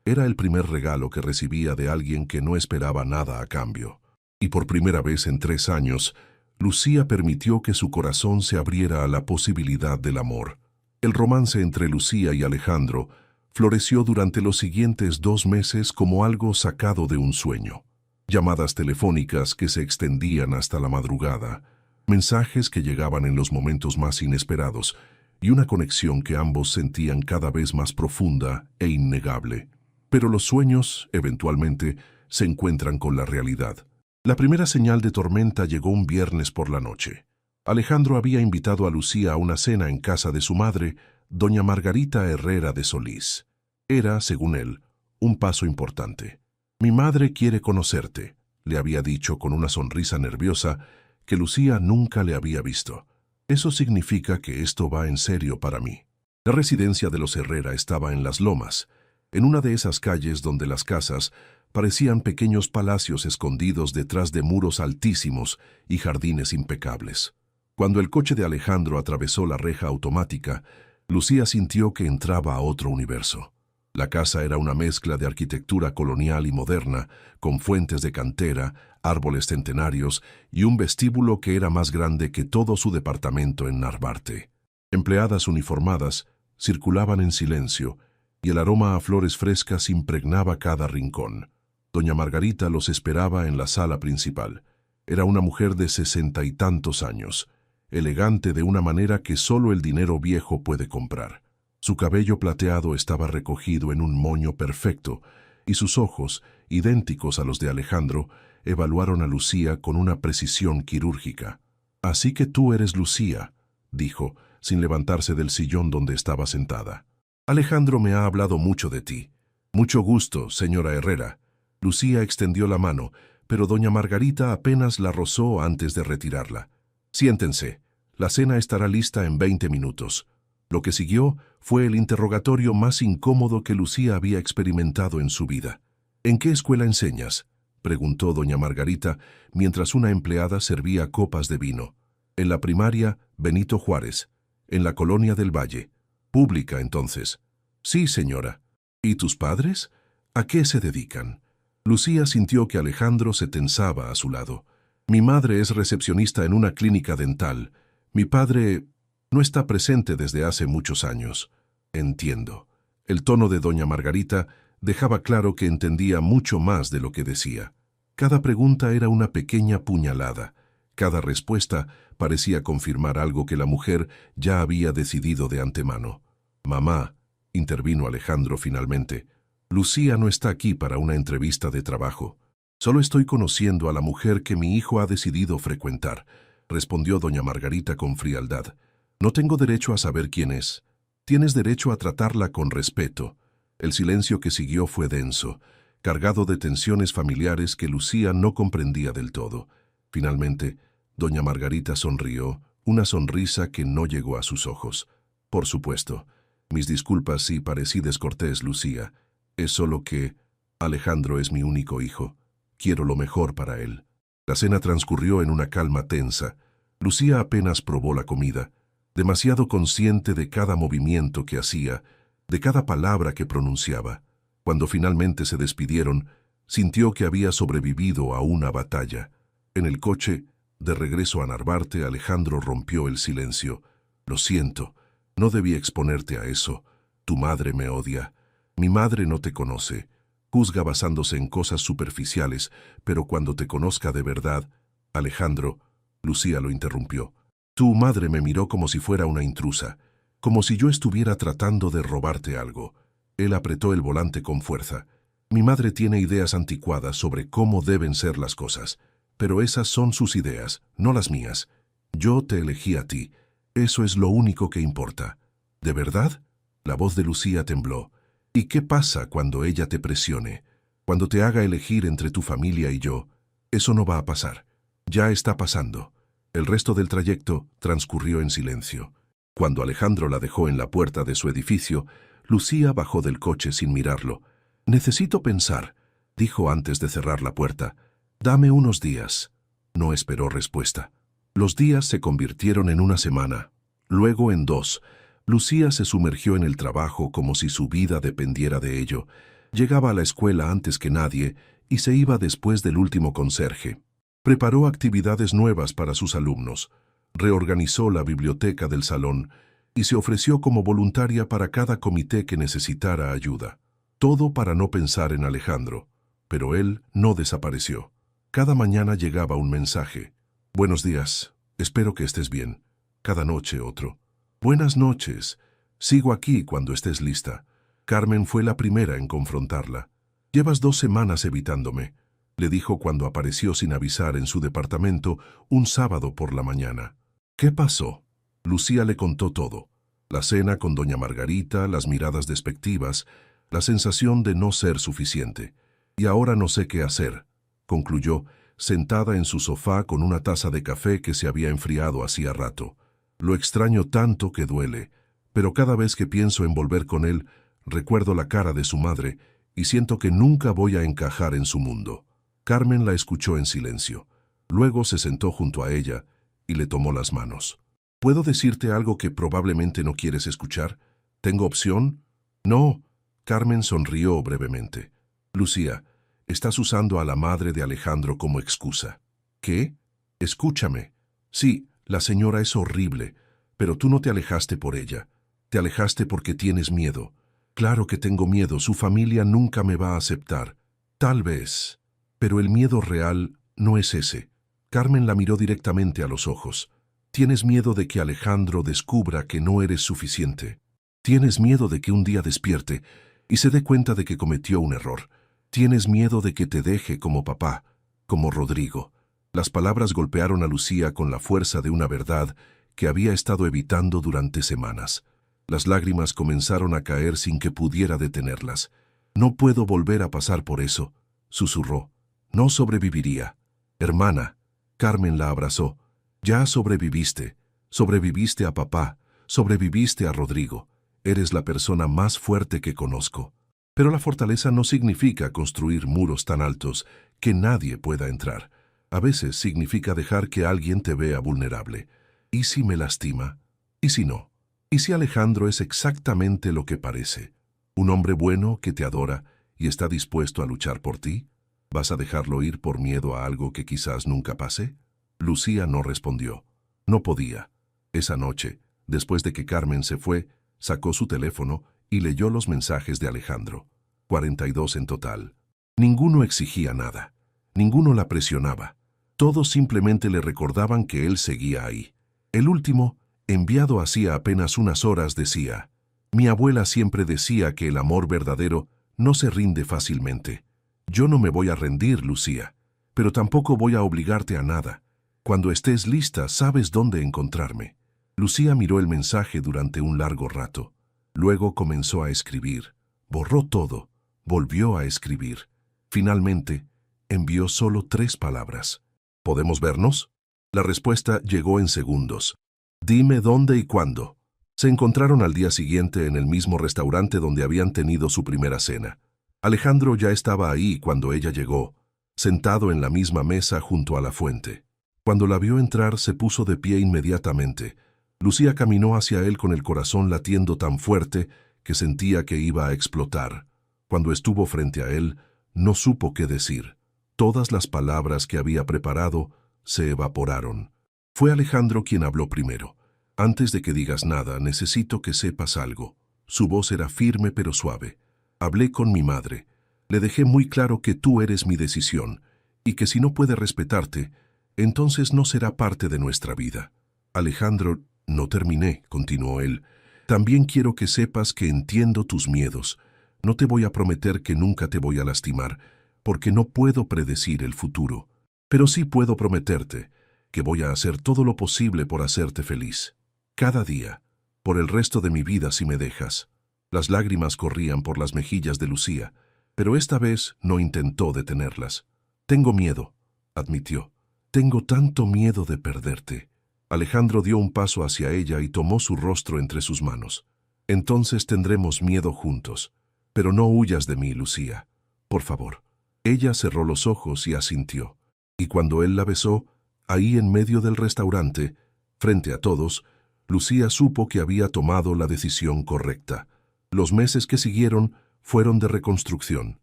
Era el primer regalo que recibía de alguien que no esperaba nada a cambio. Y por primera vez en 3 años, Lucía permitió que su corazón se abriera a la posibilidad del amor. El romance entre Lucía y Alejandro floreció durante los siguientes 2 meses como algo sacado de un sueño. Llamadas telefónicas que se extendían hasta la madrugada, mensajes que llegaban en los momentos más inesperados y una conexión que ambos sentían cada vez más profunda e innegable. Pero los sueños, eventualmente, se encuentran con la realidad. La primera señal de tormenta llegó un viernes por la noche. Alejandro había invitado a Lucía a una cena en casa de su madre, doña Margarita Herrera de Solís. Era, según él, un paso importante. «Mi madre quiere conocerte», le había dicho con una sonrisa nerviosa que Lucía nunca le había visto. «Eso significa que esto va en serio para mí». La residencia de los Herrera estaba en Las Lomas, en una de esas calles donde las casas parecían pequeños palacios escondidos detrás de muros altísimos y jardines impecables. Cuando el coche de Alejandro atravesó la reja automática, Lucía sintió que entraba a otro universo. La casa era una mezcla de arquitectura colonial y moderna, con fuentes de cantera, árboles centenarios y un vestíbulo que era más grande que todo su departamento en Narvarte. Empleadas uniformadas circulaban en silencio y el aroma a flores frescas impregnaba cada rincón. Doña Margarita los esperaba en la sala principal. Era una mujer de 60 y tantos años, elegante de una manera que solo el dinero viejo puede comprar. Su cabello plateado estaba recogido en un moño perfecto, y sus ojos, idénticos a los de Alejandro, evaluaron a Lucía con una precisión quirúrgica. «Así que tú eres Lucía», dijo, sin levantarse del sillón donde estaba sentada. «Alejandro me ha hablado mucho de ti». «Mucho gusto, señora Herrera». Lucía extendió la mano, pero doña Margarita apenas la rozó antes de retirarla. «Siéntense. La cena estará lista en 20 minutos». Lo que siguió fue el interrogatorio más incómodo que Lucía había experimentado en su vida. «¿En qué escuela enseñas?», preguntó doña Margarita, mientras una empleada servía copas de vino. «En la primaria Benito Juárez, en la Colonia del Valle». «Pública, entonces». «Sí, señora». «¿Y tus padres? ¿A qué se dedican?». Lucía sintió que Alejandro se tensaba a su lado. «Mi madre es recepcionista en una clínica dental. Mi padre no está presente desde hace muchos años». «Entiendo». El tono de doña Margarita dejaba claro que entendía mucho más de lo que decía. Cada pregunta era una pequeña puñalada. Cada respuesta parecía confirmar algo que la mujer ya había decidido de antemano. «Mamá», intervino Alejandro finalmente, «Lucía no está aquí para una entrevista de trabajo. Solo estoy conociendo a la mujer que mi hijo ha decidido frecuentar», respondió doña Margarita con frialdad. «No tengo derecho a saber quién es. Tienes derecho a tratarla con respeto». El silencio que siguió fue denso, cargado de tensiones familiares que Lucía no comprendía del todo. Finalmente, doña Margarita sonrió, una sonrisa que no llegó a sus ojos. «Por supuesto. Mis disculpas si parecí descortés, Lucía. Es solo que Alejandro es mi único hijo. Quiero lo mejor para él». La cena transcurrió en una calma tensa. Lucía apenas probó la comida, demasiado consciente de cada movimiento que hacía, de cada palabra que pronunciaba. Cuando finalmente se despidieron, sintió que había sobrevivido a una batalla. En el coche, de regreso a Narvarte, Alejandro rompió el silencio. «Lo siento, no debí exponerte a eso. Tu madre me odia. Mi madre no te conoce. Juzga basándose en cosas superficiales, pero cuando te conozca de verdad...» «Alejandro», Lucía lo interrumpió. «Tu madre me miró como si fuera una intrusa, como si yo estuviera tratando de robarte algo». Él apretó el volante con fuerza. «Mi madre tiene ideas anticuadas sobre cómo deben ser las cosas, pero esas son sus ideas, no las mías. Yo te elegí a ti. Eso es lo único que importa». «¿De verdad?». La voz de Lucía tembló. «¿Y qué pasa cuando ella te presione? Cuando te haga elegir entre tu familia y yo?» «Eso no va a pasar. Ya está pasando». El resto del trayecto transcurrió en silencio. Cuando Alejandro la dejó en la puerta de su edificio, Lucía bajó del coche sin mirarlo. «Necesito pensar», dijo antes de cerrar la puerta. «Dame unos días». No esperó respuesta. Los días se convirtieron en una semana, luego en 2. Lucía se sumergió en el trabajo como si su vida dependiera de ello. Llegaba a la escuela antes que nadie y se iba después del último conserje. Preparó actividades nuevas para sus alumnos, reorganizó la biblioteca del salón y se ofreció como voluntaria para cada comité que necesitara ayuda. Todo para no pensar en Alejandro, pero él no desapareció. Cada mañana llegaba un mensaje. «Buenos días, espero que estés bien». Cada noche otro. «Buenas noches, sigo aquí cuando estés lista». Carmen fue la primera en confrontarla. «Llevas 2 semanas evitándome», le dijo cuando apareció sin avisar en su departamento un sábado por la mañana. «¿Qué pasó?». Lucía le contó todo. La cena con doña Margarita, las miradas despectivas, la sensación de no ser suficiente. «Y ahora no sé qué hacer», concluyó, sentada en su sofá con una taza de café que se había enfriado hacía rato. «Lo extraño tanto que duele, pero cada vez que pienso en volver con él, Recuerdo la cara de su madre y siento que nunca voy a encajar en su mundo. Carmen la escuchó en silencio. Luego se sentó junto a ella y le tomó las manos. ¿Puedo decirte algo que probablemente no quieres escuchar? ¿Tengo opción? No. Carmen sonrió brevemente. Lucía, estás usando a la madre de Alejandro como excusa. ¿Qué? Escúchame. Sí, la señora es horrible, pero tú no te alejaste por ella. Te alejaste porque tienes miedo. Claro que tengo miedo, su familia nunca me va a aceptar. Tal vez. Pero el miedo real no es ese. Carmen la miró directamente a los ojos. Tienes miedo de que Alejandro descubra que no eres suficiente. Tienes miedo de que un día despierte y se dé cuenta de que cometió un error. Tienes miedo de que te deje como papá, como Rodrigo. Las palabras golpearon a Lucía con la fuerza de una verdad que había estado evitando durante semanas. Las lágrimas comenzaron a caer sin que pudiera detenerlas. No puedo volver a pasar por eso, susurró. No sobreviviría. Hermana, Carmen la abrazó. Ya sobreviviste. Sobreviviste a papá. Sobreviviste a Rodrigo. Eres la persona más fuerte que conozco. Pero la fortaleza no significa construir muros tan altos que nadie pueda entrar. A veces significa dejar que alguien te vea vulnerable. ¿Y si me lastima? ¿Y si no? ¿Y si Alejandro es exactamente lo que parece? ¿Un hombre bueno que te adora y está dispuesto a luchar por ti? ¿Vas a dejarlo ir por miedo a algo que quizás nunca pase? Lucía no respondió. No podía. Esa noche, después de que Carmen se fue, sacó su teléfono y leyó los mensajes de Alejandro. 42 en total. Ninguno exigía nada. Ninguno la presionaba. Todos simplemente le recordaban que él seguía ahí. El último, enviado hacía apenas unas horas, decía: mi abuela siempre decía que el amor verdadero no se rinde fácilmente. Yo no me voy a rendir, Lucía, pero tampoco voy a obligarte a nada. Cuando estés lista, sabes dónde encontrarme. Lucía miró el mensaje durante un largo rato. Luego comenzó a escribir. Borró todo. Volvió a escribir. Finalmente, envió solo 3 palabras. ¿Podemos vernos? La respuesta llegó en segundos. Dime dónde y cuándo. Se encontraron al día siguiente en el mismo restaurante donde habían tenido su primera cena. Alejandro ya estaba ahí cuando ella llegó, sentado en la misma mesa junto a la fuente. Cuando la vio entrar, se puso de pie inmediatamente. Lucía caminó hacia él con el corazón latiendo tan fuerte que sentía que iba a explotar. Cuando estuvo frente a él, no supo qué decir. Todas las palabras que había preparado se evaporaron. Fue Alejandro quien habló primero. Antes de que digas nada, necesito que sepas algo. Su voz era firme pero suave. Hablé con mi madre. Le dejé muy claro que tú eres mi decisión y que si no puede respetarte, entonces no será parte de nuestra vida. Alejandro, no terminé, continuó él. También quiero que sepas que entiendo tus miedos. No te voy a prometer que nunca te voy a lastimar, porque no puedo predecir el futuro. Pero sí puedo prometerte que voy a hacer todo lo posible por hacerte feliz. Cada día, por el resto de mi vida si me dejas. Las lágrimas corrían por las mejillas de Lucía, pero esta vez no intentó detenerlas. Tengo miedo, admitió. Tengo tanto miedo de perderte. Alejandro dio un paso hacia ella y tomó su rostro entre sus manos. Entonces tendremos miedo juntos. Pero no huyas de mí, Lucía. Por favor. Ella cerró los ojos y asintió. Y cuando él la besó, ahí en medio del restaurante, frente a todos, Lucía supo que había tomado la decisión correcta. Los meses que siguieron fueron de reconstrucción.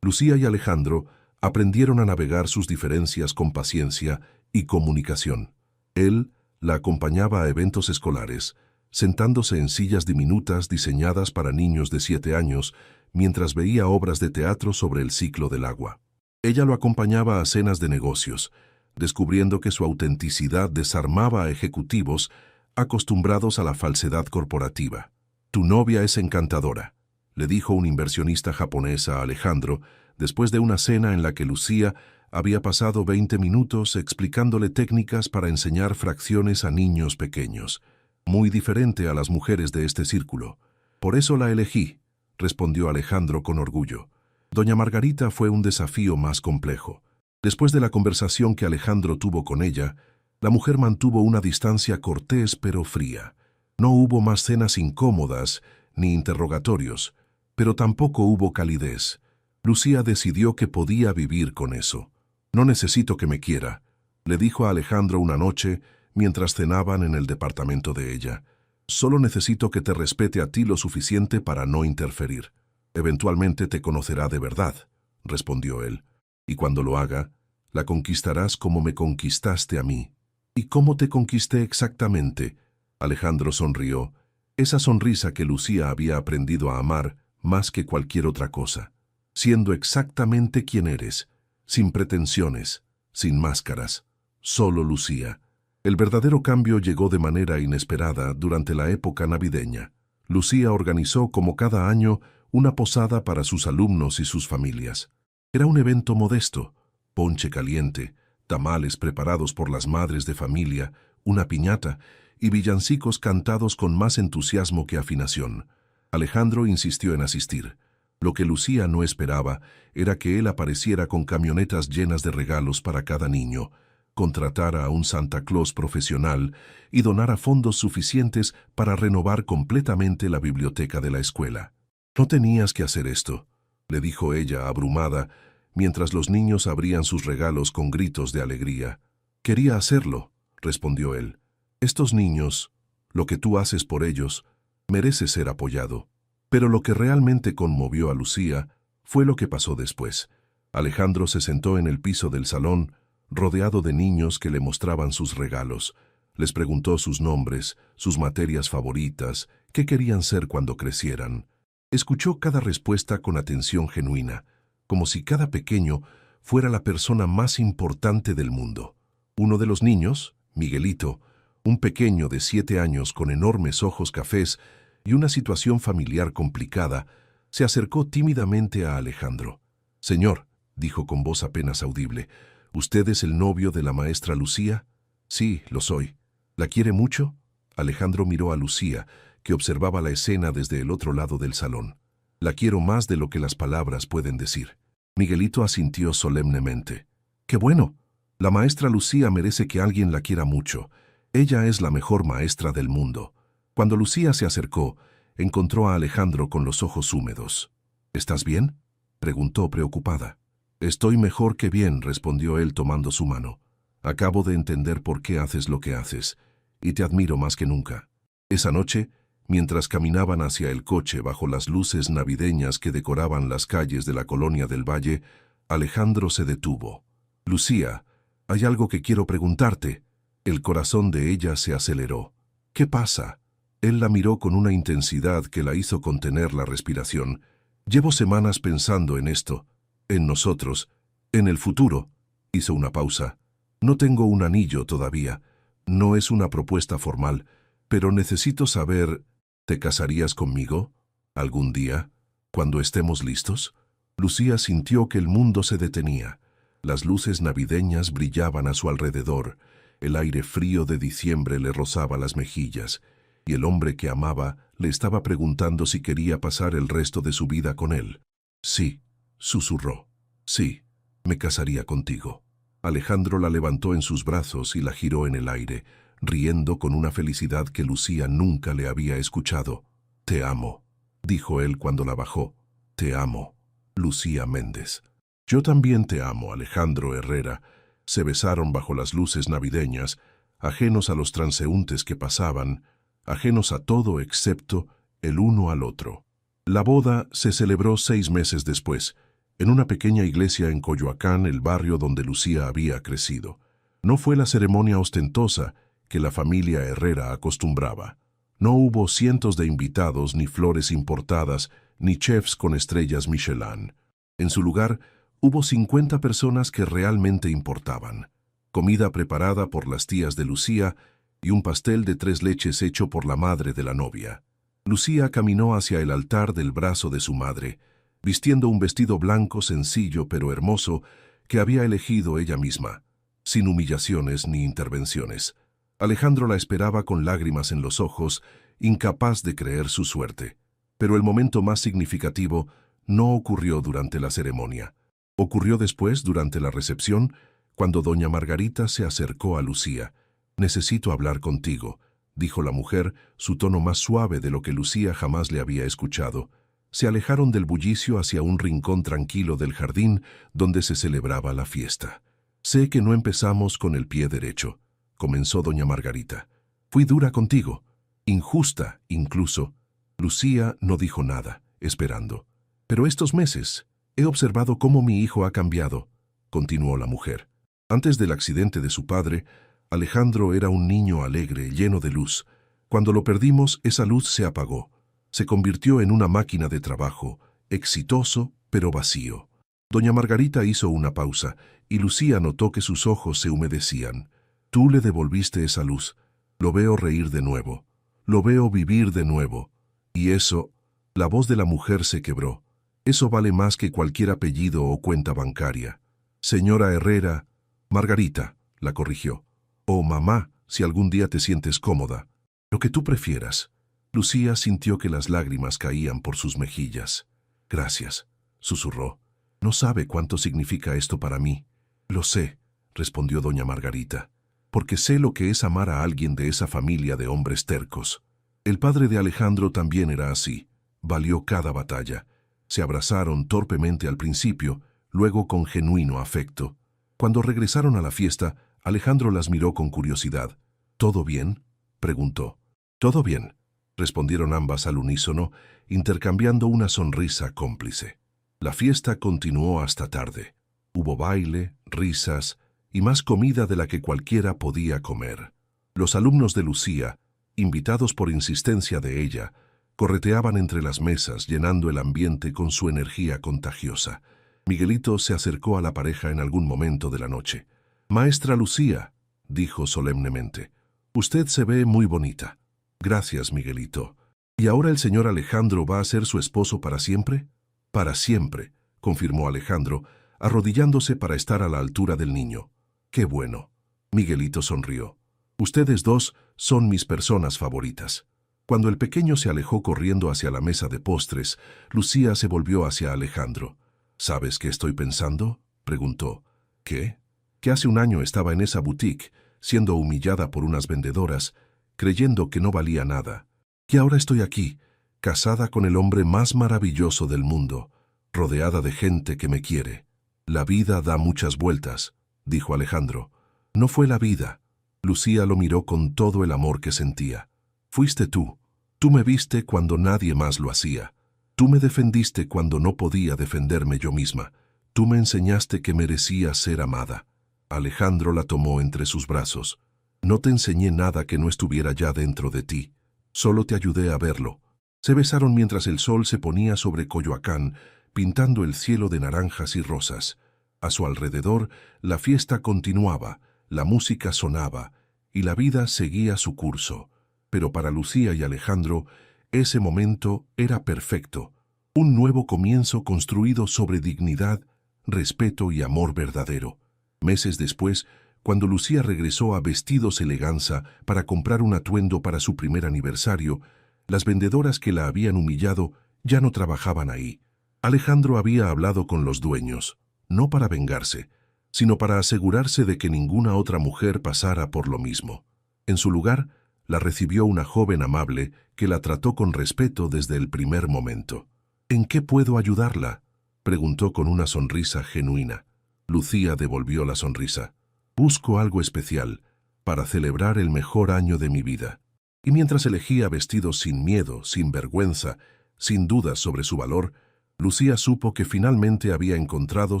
Lucía y Alejandro aprendieron a navegar sus diferencias con paciencia y comunicación. Él la acompañaba a eventos escolares, sentándose en sillas diminutas diseñadas para niños de 7 años, mientras veía obras de teatro sobre el ciclo del agua. Ella lo acompañaba a cenas de negocios, descubriendo que su autenticidad desarmaba a ejecutivos acostumbrados a la falsedad corporativa. Tu novia es encantadora, le dijo un inversionista japonés a Alejandro después de una cena en la que Lucía había pasado 20 minutos explicándole técnicas para enseñar fracciones a niños pequeños, muy diferente a las mujeres de este círculo. Por eso la elegí, respondió Alejandro con orgullo. Doña Margarita fue un desafío más complejo. Después de la conversación que Alejandro tuvo con ella, la mujer mantuvo una distancia cortés pero fría. No hubo más cenas incómodas ni interrogatorios. pero tampoco hubo calidez. Lucía decidió que podía vivir con eso. «No necesito que me quiera», le dijo a Alejandro una noche mientras cenaban en el departamento de ella. «Solo necesito que te respete a ti lo suficiente para no interferir. Eventualmente te conocerá de verdad», respondió él. «Y cuando lo haga, la conquistarás como me conquistaste a mí». «¿Y cómo te conquisté exactamente?». Alejandro sonrió, esa sonrisa que Lucía había aprendido a amar más que cualquier otra cosa. «Siendo exactamente quien eres, sin pretensiones, sin máscaras, solo Lucía». El verdadero cambio llegó de manera inesperada durante la época navideña. Lucía organizó, como cada año, una posada para sus alumnos y sus familias. Era un evento modesto: ponche caliente, tamales preparados por las madres de familia, una piñata y villancicos cantados con más entusiasmo que afinación. Alejandro insistió en asistir. Lo que Lucía no esperaba era que él apareciera con camionetas llenas de regalos para cada niño, contratara a un Santa Claus profesional y donara fondos suficientes para renovar completamente la biblioteca de la escuela. «No tenías que hacer esto», le dijo ella abrumada, mientras los niños abrían sus regalos con gritos de alegría. «Quería hacerlo», respondió él. «Estos niños, lo que tú haces por ellos, merece ser apoyado». Pero lo que realmente conmovió a Lucía fue lo que pasó después. Alejandro se sentó en el piso del salón, rodeado de niños que le mostraban sus regalos. Les preguntó sus nombres, sus materias favoritas, qué querían ser cuando crecieran. Escuchó cada respuesta con atención genuina, como si cada pequeño fuera la persona más importante del mundo. Uno de los niños, Miguelito, un pequeño de 7 años con enormes ojos cafés y una situación familiar complicada, se acercó tímidamente a Alejandro. «Señor», dijo con voz apenas audible, «¿usted es el novio de la maestra Lucía?». «Sí, lo soy». «¿La quiere mucho?». Alejandro miró a Lucía, que observaba la escena desde el otro lado del salón. «La quiero más de lo que las palabras pueden decir». Miguelito asintió solemnemente. «¡Qué bueno! La maestra Lucía merece que alguien la quiera mucho. Ella es la mejor maestra del mundo». Cuando Lucía se acercó, encontró a Alejandro con los ojos húmedos. «¿Estás bien?», preguntó preocupada. «Estoy mejor que bien», respondió él tomando su mano. «Acabo de entender por qué haces lo que haces, y te admiro más que nunca». Esa noche, mientras caminaban hacia el coche bajo las luces navideñas que decoraban las calles de la colonia del Valle, Alejandro se detuvo. «Lucía, hay algo que quiero preguntarte». El corazón de ella se aceleró. «¿Qué pasa?». Él la miró con una intensidad que la hizo contener la respiración. «Llevo semanas pensando en esto, en nosotros, en el futuro». Hizo una pausa. «No tengo un anillo todavía. No es una propuesta formal, pero necesito saber, ¿te casarías conmigo algún día, cuando estemos listos?». Lucía sintió que el mundo se detenía. Las luces navideñas brillaban a su alrededor. El aire frío de diciembre le rozaba las mejillas, y el hombre que amaba le estaba preguntando si quería pasar el resto de su vida con él. «Sí», susurró. «Sí, me casaría contigo». Alejandro la levantó en sus brazos y la giró en el aire, riendo con una felicidad que Lucía nunca le había escuchado. «Te amo», dijo él cuando la bajó. «Te amo, Lucía Méndez». «Yo también te amo, Alejandro Herrera». Se besaron bajo las luces navideñas, ajenos a los transeúntes que pasaban, ajenos a todo excepto el uno al otro. La boda se celebró 6 meses después, en una pequeña iglesia en Coyoacán, el barrio donde Lucía había crecido. No fue la ceremonia ostentosa que la familia Herrera acostumbraba. No hubo cientos de invitados, ni flores importadas, ni chefs con estrellas Michelin. En su lugar, hubo 50 personas que realmente importaban. Comida preparada por las tías de Lucía y un pastel de 3 leches hecho por la madre de la novia. Lucía caminó hacia el altar del brazo de su madre, vistiendo un vestido blanco sencillo pero hermoso que había elegido ella misma, sin humillaciones ni intervenciones. Alejandro la esperaba con lágrimas en los ojos, incapaz de creer su suerte. Pero el momento más significativo no ocurrió durante la ceremonia. Ocurrió después, durante la recepción, cuando doña Margarita se acercó a Lucía. «Necesito hablar contigo», dijo la mujer, su tono más suave de lo que Lucía jamás le había escuchado. Se alejaron del bullicio hacia un rincón tranquilo del jardín donde se celebraba la fiesta. «Sé que no empezamos con el pie derecho», comenzó doña Margarita. «Fui dura contigo, injusta incluso». Lucía no dijo nada, esperando. «Pero estos meses he observado cómo mi hijo ha cambiado», continuó la mujer. Antes del accidente de su padre, Alejandro era un niño alegre, lleno de luz. Cuando lo perdimos, esa luz se apagó. Se convirtió en una máquina de trabajo, exitoso pero vacío. Doña Margarita hizo una pausa y Lucía notó que sus ojos se humedecían. «Tú le devolviste esa luz. Lo veo reír de nuevo. Lo veo vivir de nuevo. Y eso...» La voz de la mujer se quebró. «Eso vale más que cualquier apellido o cuenta bancaria». «Señora Herrera...» «Margarita», la corrigió. «O mamá, si algún día te sientes cómoda. Lo que tú prefieras». Lucía sintió que las lágrimas caían por sus mejillas. «Gracias», susurró. «No sabe cuánto significa esto para mí». «Lo sé», respondió doña Margarita, «porque sé lo que es amar a alguien de esa familia de hombres tercos». El padre de Alejandro también era así. Valió cada batalla. Se abrazaron torpemente al principio, luego con genuino afecto. Cuando regresaron a la fiesta, Alejandro las miró con curiosidad. «¿Todo bien?», preguntó. «Todo bien», respondieron ambas al unísono, intercambiando una sonrisa cómplice. La fiesta continuó hasta tarde. Hubo baile, risas y más comida de la que cualquiera podía comer. Los alumnos de Lucía, invitados por insistencia de ella, correteaban entre las mesas, llenando el ambiente con su energía contagiosa. Miguelito se acercó a la pareja en algún momento de la noche. «Maestra Lucía», dijo solemnemente, «usted se ve muy bonita». «Gracias, Miguelito». «¿Y ahora el señor Alejandro va a ser su esposo para siempre?» «Para siempre», confirmó Alejandro, arrodillándose para estar a la altura del niño. «Qué bueno». Miguelito sonrió. «Ustedes dos son mis personas favoritas». Cuando el pequeño se alejó corriendo hacia la mesa de postres, Lucía se volvió hacia Alejandro. «¿Sabes qué estoy pensando?», preguntó. «¿Qué?». «Que hace un año estaba en esa boutique, siendo humillada por unas vendedoras, creyendo que no valía nada. Y ahora estoy aquí, casada con el hombre más maravilloso del mundo, rodeada de gente que me quiere». «La vida da muchas vueltas», dijo Alejandro. «No fue la vida». Lucía lo miró con todo el amor que sentía. «Fuiste tú. Tú me viste cuando nadie más lo hacía. Tú me defendiste cuando no podía defenderme yo misma. Tú me enseñaste que merecía ser amada». Alejandro la tomó entre sus brazos. «No te enseñé nada que no estuviera ya dentro de ti. Solo te ayudé a verlo». Se besaron mientras el sol se ponía sobre Coyoacán, pintando el cielo de naranjas y rosas. A su alrededor, la fiesta continuaba, la música sonaba, y la vida seguía su curso. Pero para Lucía y Alejandro, ese momento era perfecto. Un nuevo comienzo construido sobre dignidad, respeto y amor verdadero. Meses después, cuando Lucía regresó a Vestidos Eleganza para comprar un atuendo para su primer aniversario, las vendedoras que la habían humillado ya no trabajaban ahí. Alejandro había hablado con los dueños, no para vengarse, sino para asegurarse de que ninguna otra mujer pasara por lo mismo. En su lugar, la recibió una joven amable que la trató con respeto desde el primer momento. «¿En qué puedo ayudarla?», preguntó con una sonrisa genuina. Lucía devolvió la sonrisa. «Busco algo especial para celebrar el mejor año de mi vida». Y mientras elegía vestidos sin miedo, sin vergüenza, sin dudas sobre su valor, Lucía supo que finalmente había encontrado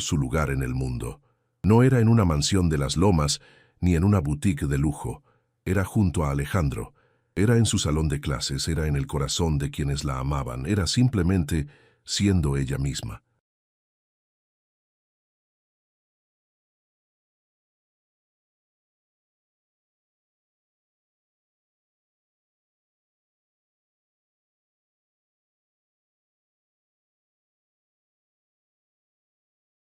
su lugar en el mundo. No era en una mansión de las Lomas, ni en una boutique de lujo. Era junto a Alejandro. Era en su salón de clases, era en el corazón de quienes la amaban, era simplemente siendo ella misma.